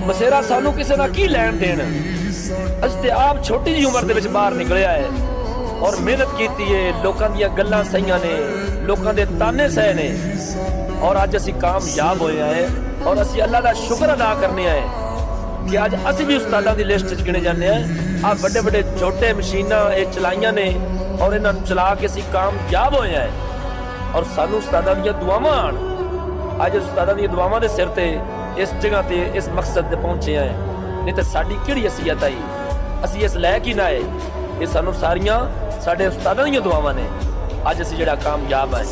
ਮਸੇਰਾ ਸਾਨੂੰ ਕਿਸੇ ਨਾਲ ਕੀ ਲੈਣ ਦੇਣ। ਅਸੀਂ ਤੇ ਆਪ ਛੋਟੀ ਜਿਹੀ ਉਮਰ ਦੇ ਵਿੱਚ ਬਾਹਰ ਨਿਕਲਿਆ ਹੈ ਔਰ ਮਿਹਨਤ ਕੀਤੀ ਹੈ, ਲੋਕਾਂ ਦੀਆਂ ਗੱਲਾਂ ਸਹੀਆਂ ਨੇ, ਲੋਕਾਂ ਦੇ ਤਾਨੇ ਸਹੇ ਨੇ ਔਰ ਅੱਜ ਅਸੀਂ ਕਾਮਯਾਬ ਹੋਏ ਹੈ ਔਰ ਅਸੀਂ ਅੱਲਾ ਦਾ ਸ਼ੁਕਰ ਅਦਾ ਕਰਨੇ ਆਏ ਕਿ ਅੱਜ ਅਸੀਂ ਵੀ ਉਸਤਾਦਾਂ ਦੀ ਲਿਸਟ 'ਚ ਗਿਣੇ ਜਾਂਦੇ ਹਾਂ। ਆ ਵੱਡੇ ਵੱਡੇ ਛੋਟੇ ਮਸ਼ੀਨਾਂ ਇਹ ਚਲਾਈਆਂ ਨੇ ਔਰ ਇਹਨਾਂ ਨੂੰ ਚਲਾ ਕੇ ਅਸੀਂ ਕਾਮਯਾਬ ਹੋਏ ਹੈ ਔਰ ਸਾਨੂੰ ਉਸਤਾਦਾਂ ਦੀਆਂ ਦੁਆਵਾਂ ਆਣ। ਅੱਜ ਉਸਤਾਦਾਂ ਦੀਆਂ ਦੁਆਵਾਂ ਦੇ ਸਿਰ ਤੇ ਇਸ ਜਗ੍ਹਾ ਤੇ ਇਸ ਮਕਸਦ ਤੇ ਪਹੁੰਚੇ ਆਏ, ਨਹੀਂ ਤਾਂ ਸਾਡੀ ਕਿਹੜੀ ਹਸੀਅਤ ਆਈ, ਅਸੀਂ ਇਸ ਲੈ ਕੇ ਨਾ ਆਏ। ਇਹ ਸਾਨੂੰ ਸਾਰੀਆਂ ਸਾਡੇ ਉਸਤਾਦਾਂ ਦੀਆਂ ਦੁਆਵਾਂ ਨੇ ਅੱਜ ਅਸੀਂ ਜਿਹੜਾ ਕਾਮਯਾਬ ਹੈ।